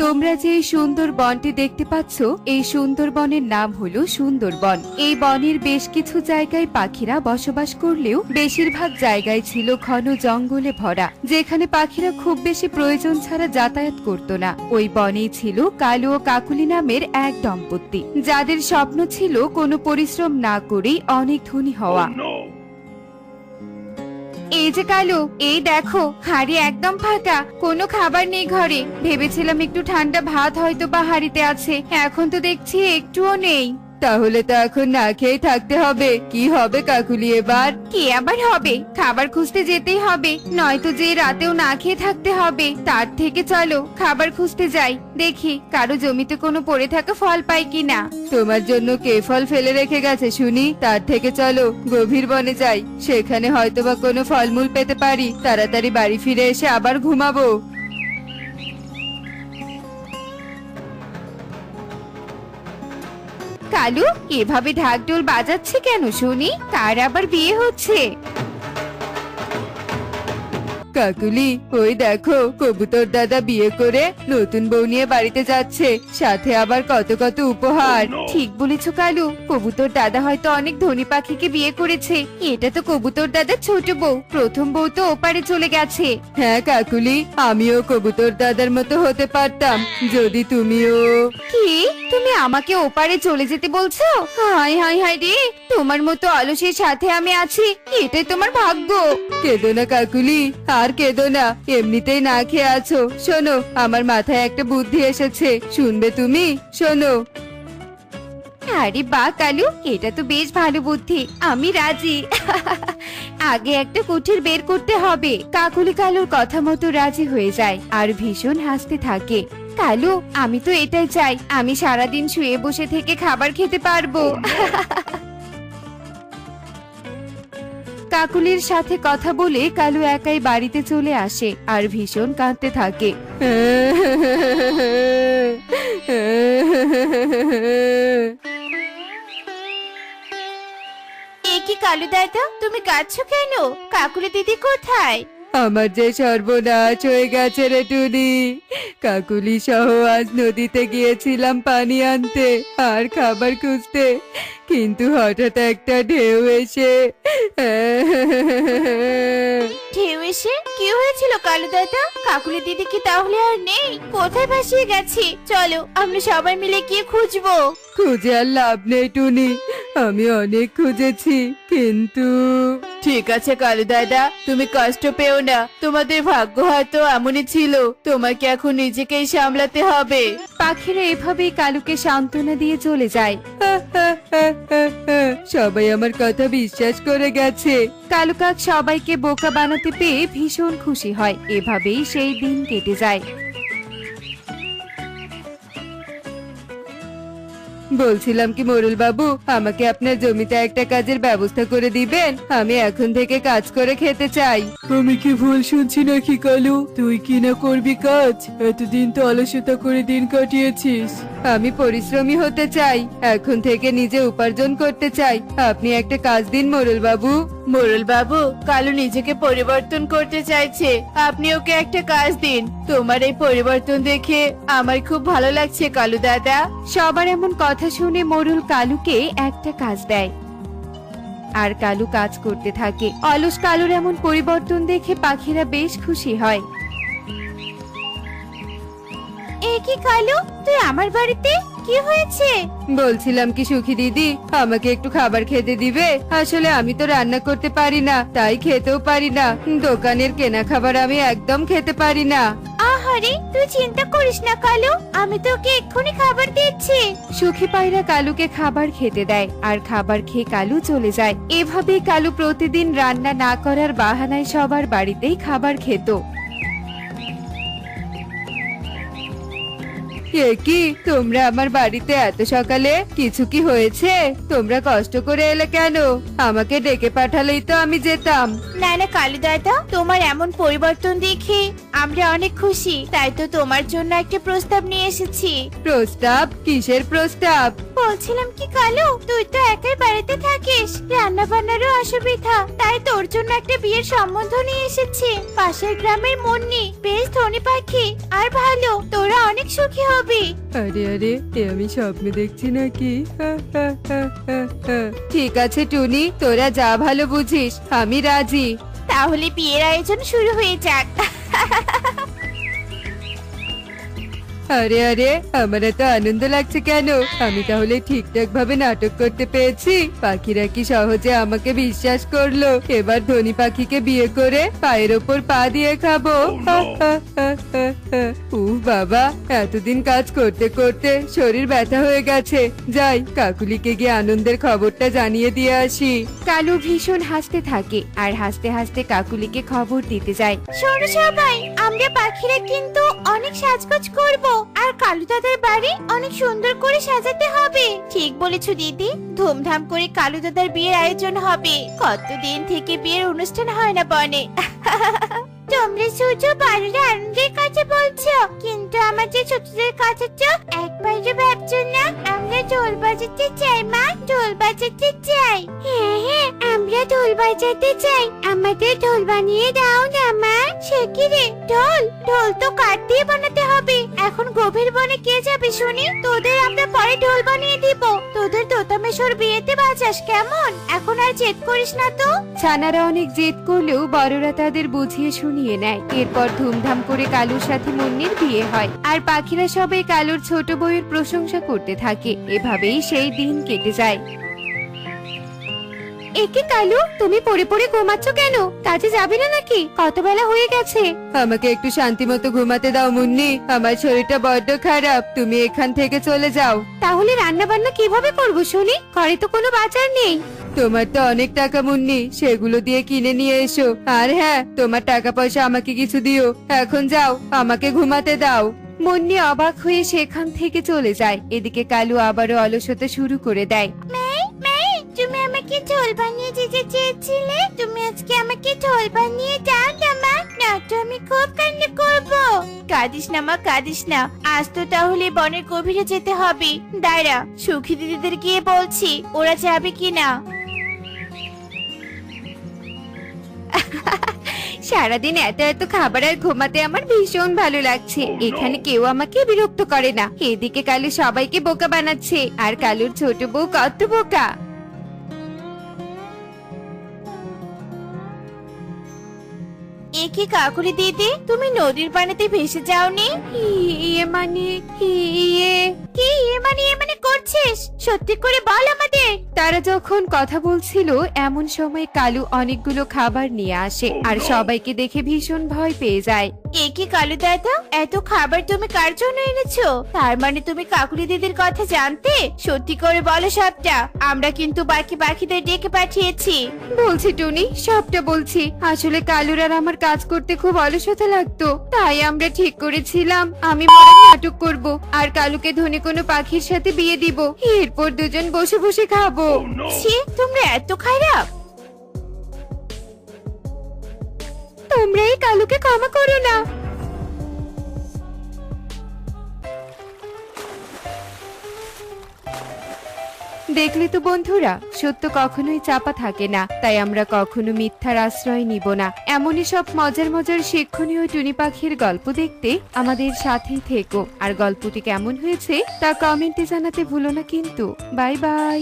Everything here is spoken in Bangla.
তোমরা যে এই সুন্দর বনটি দেখতে পাচ্ছ, এই সুন্দর বনের নাম হলো সুন্দরবন। এই বনের বেশ কিছু জায়গায় পাখিরা বসবাস করলেও বেশিরভাগ জায়গায় ছিল ঘন জঙ্গলে ভরা, যেখানে পাখিরা খুব বেশি প্রয়োজন ছাড়া যাতায়াত করত না। ওই বনেই ছিল কালু ও কাকুলি নামের এক দম্পতি, যাদের স্বপ্ন ছিল কোনো পরিশ্রম না করেই অনেক ধনী হওয়া। এই যে কালু, এই দেখো হাড়ি একদম ফাঁকা, কোনো খাবার নেই ঘরে। ভেবেছিলাম একটু ঠান্ডা ভাত হয়তো বা হাড়িতে আছে, এখন তো দেখছি একটুও নেই। তাহলে তো এখন না খেয়ে থাকতে হবে। কি হবে কাকুলি এবার? কি আবার হবে? খাবার খুঁজতে যেতেই হবে, নয়তো যে রাতেও না খেয়ে থাকতে হবে। তার থেকে চলো খাবার খুঁজতে যাই, দেখি কারো জমিতে কোনো পড়ে থাকা ফল পাই কিনা। তোমার জন্য কে ফল ফেলে রেখে গেছে শুনি? তার থেকে চলো গভীর বনে যাই, সেখানে হয়তোবা কোনো ফলমূল পেতে পারি। তাড়াতাড়ি বাড়ি ফিরে এসে আবার ঘুমাবো। কালু এভাবে ঢাকঢোল বাজাচ্ছে কেন শুনি? কার আবার বিয়ে হচ্ছে? কাকুলি, ওই দেখো কবুতর দাদা বিয়ে করে নতুন বউ নিয়ে বাড়িতে যাচ্ছে, সাথে আবার কত কত উপহার। ঠিক বলেছো কালু, কবুতর দাদা হয়তো অনেক ধনী পাখিকে বিয়ে করেছে। এটা তো কবুতর দাদার ছোট বউ, প্রথম বউ তো ওপারে চলে গেছে। হ্যাঁ কাকুলি, আমিও কবুতর দাদার মতো হতে পারতাম যদি তুমিও। কি, তুমি আমাকে ওপারে চলে যেতে বলছো? হায় হায় হায় রে, তোমার মতো অলসের সাথে আমি আছি, এটাই তোমার ভাগ্য। কেঁদো না কাকুলি, আর কেঁদো না, এমনিতেই না খেয়ে আছো। শোনো, আমার মাথায় একটা বুদ্ধি এসেছে, শুনবে তুমি? শোনো। আরে বাহ কালু, এটা তো বেশ ভালো বুদ্ধি, আমি রাজি। আগে একটা কুঠির বের করতে হবে। কাকুলি কালুর কথা মতো রাজি হয়ে যায় আর ভীষণ হাসতে থাকে। কালু, আমি তো এটাই চাই, আমি সারাদিন শুয়ে বসে থেকে খাবার খেতে পারবো। কাকুলির সাথে কথা বলে কালু একাই বাড়িতে চলে আসে আর ভীষণ কাঁদতে থাকে। এ কি কালু দাদা, তুমি কাঁদছো কেন? কাকুলি দিদি কোথায়? আমার যে সর্বনাশ হয়ে গেছে রে টুনি। কাকুলি সহ আজ নদীতে গিয়েছিলাম পানি আনতে আর খাবার খুঁজতে, কিন্তু হঠাৎ একটা ঢেউ এসে। ঢেউ এসে কি হয়েছিল কালু দাদা? কাকুলি দিদি কি তাহলে আর নেই? কোথায় ভাসিয়ে গেছে? চলো আমরা সবাই মিলে গিয়ে খুঁজবো। খুঁজে আর লাভ নেই টুনি, আমি অনেক খুঁজেছি কিন্তু। ঠিক আছে কালু দাদা, তুমি কষ্ট পেও না, তোমাদের ভাগ্য হয়তো এমনই ছিল, তোমাকে এখন নিজেকেই সামলাতে হবে। পাখিরা এভাবেই কালুকে সান্ত্বনা দিয়ে চলে যায়। সবাই আমার কথা বিশ্বাস করে গেছে। কালু কাক সবাইকে বোকা বানাতে পেয়ে ভীষণ খুশি হয়। এভাবেই সেই দিন কেটে যায়। বলছিলাম কি মোরল বাবু, আমাকে আপনার জমিতে একটা কাজের ব্যবস্থা করে দিবেন? আমি এখন থেকে কাজ করে খেতে চাই। আমি কি ভুল শুনছি নাকি কালু? তুই কি না করবি কাজ? এতদিন তো অলসতা করে দিন কাটিয়েছিস। আমি পরিশ্রমী হতে চাই, এখন থেকে নিজে উপার্জন করতে চাই। আপনি একটা কাজ দিন মোরল বাবু। মোরল বাবু, কালু নিজেকে পরিবর্তন করতে চাইছে, আপনি ওকে একটা কাজ দিন। তোমার এই পরিবর্তন দেখে আমার খুব ভালো লাগছে কালু দাদা। সবার এমন কথা শুনে মোরল কালুকে একটা কাজ দেয় আর কালু কাজ করতে থাকে। অলস কালুর এমন পরিবর্তন দেখে পাখিরা বেশ খুশি হয়। এ কি কালু, তুই আমার বাড়িতে? কি হয়েছে? বলছিলাম কি সুখী দিদি, আমাকে একটু খাবার খেতে দিবে? আসলে আমি তো রান্না করতে পারি না, তাই খেতেও পারি না। দোকানের কেনা খাবার আমি একদম খেতে পারি না। আহারে, তুই চিন্তা করিস না কালু, আমি তোকে এক্ষুনি খাবার দিচ্ছি। সুখী পায়রা কালুকে খাবার খেতে দেয় আর খাবার খেয়ে কালু চলে যায়। এভাবেই কালু প্রতিদিন রান্না না করার বাহানায় সবার বাড়িতেই খাবার খেত। এ কি, তোমরা আমার বাড়িতে এত সকালে? কিছু কি হয়েছে? তোমরা কষ্ট করে এলে কেন? আমাকে ডেকে পাঠালেই তো আমি যেতাম। না না কালু দাদা, তোমার এমন পরিবর্তন দেখে আমরা অনেক খুশি, তাই তো তোমার জন্য একটা প্রস্তাব নিয়ে এসেছি। প্রস্তাব? কিসের প্রস্তাব? বলছিলাম কি কালু, তুই তো একাই বাড়িতে থাকিস, রান্না বান্নারও অসুবিধা, তাই তোর জন্য একটা বিয়ের সম্বন্ধ নিয়ে এসেছি। পাশের গ্রামের মুন্নি বেশ ধনী পাখি আর ভালো, তোরা অনেক অনেক সুখী হবি। আরে আরে, এ আমি স্বপ্ন দেখছি নাকি? ঠিক আছে টুনি, তোরা যা ভালো বুঝিস, আমি রাজি। তাহলে বিয়ের আয়োজন শুরু হয়ে যাক। আরে আরে, আমার এত আনন্দ লাগছে কেন? আমি তাহলে ঠিকঠাক ভাবে নাটক করতে পেরেছি? পাখিরা কি সহজে আমাকে বিশ্বাস করলো? এবার ধনী পাখিকে বিয়ে করে পায়ের ওপর পা দিয়ে খাবো। উফ বাবা, এতদিন কাজ করতে করতে শরীর ব্যথা হয়ে গেছে। যাই, কাকুলিকে গিয়ে আনন্দের খবরটা জানিয়ে দিয়ে আসি। কালু ভীষণ হাসতে থাকে আর হাসতে হাসতে কাকুলিকে খবর দিতে যায়। শোনো সবাই, আমরা পাখিরা কিন্তু অনেক সাজগোজ করব, আর কালু দাদার বাড়ি অনেক সুন্দর করে সাজাতে হবে। ঠিক বলেছো দিদি, ধুমধাম করে কালু দাদার বিয়ের আয়োজন হবে। কতদিন থেকে বিয়ের অনুষ্ঠান হয় না বনে। তোমরা শুধু বাড়ির আনন্দের কথা বলছো, কিন্তু আমাদের ছোটদের কথা তো একবারও ভাবছো না। আমরা ঢোল বাজাতে চাই মা, ঢোল বাজাতে চাই। হ্যাঁ হ্যাঁ, আমরা ঢোল বাজাতে চাই, আমাদের ঢোল বানিয়ে দাও না মা। সে কি রে, ঢোল? ঢোল তো কাঠ দিয়ে বানাতে হবে। এখন গভীর বনে কে যাবে শুনি? তোদের আমরা পরে ঢোল বানিয়ে দিব। তোদের তোতামেশোর বিয়েতে বাজাস কেমন? এখন আর জেদ করিস না তো। ছানারা অনেক জেদ করলেও বড়রা তাদের বুঝিয়ে শুনিয়ে নেয়। এরপর ধুমধাম করে কালুর সাথে মুন্নির বিয়ে হয়, আর পাখিরা সবাই কালুর ছোট বউয়ের প্রশংসা করতে থাকে। এভাবেই সেই দিন কেটে যায়। একে কালু, তুমি পড়ে পড়ে ঘুমাচ্ছ কেন? কাজে যাবে না নাকি? কত বেলা হয়ে গেছে। আমাকে একটু শান্তি মতো ঘুমাতে দাও মুন্নি, আমার শরীরটা বড্ড খারাপ। তুমি এখান থেকে চলে যাও। তাহলে রান্না বান্না কিভাবে করবো শুনি? ঘরে তো কোনো বাজার নেই। তোমার তো অনেক টাকা মুন্নি, সেগুলো দিয়ে কিনে নিয়ে এসো। আর হ্যাঁ, তোমার টাকা পয়সা আমাকে কিছু দিও। এখন যাও, আমাকে ঘুমাতে দাও। মুন্নি অবাক হয়ে সেখান থেকে চলে যায়। এদিকে কালু আবারও অলসতা শুরু করে দেয়। তুমি আমাকে ঢোল বানিয়ে দিতে চেয়েছিলে, তুমি আজকে আমাকে ঢোল বানিয়ে দাও না মা, নয়তো আমি খুব কান্না করব। কাঁদিস না মা, কাঁদিস না। আজ তো তাহলে বনের গভীরে যেতে হবে। দাঁড়া, সুখী দিদিদের গিয়ে বলছি, ওরা যাবে কিনা। সারাদিন এত এত খাবার আর ঘুমাতে আমার ভীষণ ভালো লাগছে। এখানে কেউ আমাকে বিরক্ত করে না। এদিকে কালু সবাইকে বোকা বানাচ্ছে, আর কালুর ছোট বউ কত বোকা। একে কাকুলি দিদি, তুমি নদীর পানিতে ভেসে যাওনি? ইয়ে মানে ইয়ে কি মানে করছিস? সত্যি করে বল আমাদের। তারা যখন কথা বলছিল এমন সময় কালু অনেকগুলো খাবার নিয়ে আসে, আর সবাইকে দেখে ভীষণ ভয় পেয়ে যায়। একে কালু দাদা, এত খাবার তুমি কার জন্য এনেছো? তার মানে তুমি কাকুলি দিদির কথা জানতে? সত্যি করে বলো সবটা। আমরা কিন্তু বাকি পাখিদের ডেকে পাঠিয়েছি। বলছি টুনি, সবটা বলছি। আসলে কালুর আর আমার কাজ করতে খুব অলসতা লাগতো, তাই আমরা ঠিক করেছিলাম আমি মরার নাটক করব, আর কালুকে ধনী কোনো পাখির সাথে বিয়ে দিব। এরপর দুজন বসে বসে খাবো। ছি, তোমরা এত খারাপ। তোমরা এই কালুকে ক্ষমা করো না। দেখলে তো বন্ধুরা, সত্য কখনোই চাপা থাকে না, তাই আমরা কখনো মিথ্যার আশ্রয় নিব না। এমনই সব মজার মজার শিক্ষণীয় টুনি পাখির গল্প দেখতে আমাদের সাথেই থেকো। আর গল্পটি কেমন হয়েছে তা কমেন্টে জানাতে ভুলো না কিন্তু। Bye bye.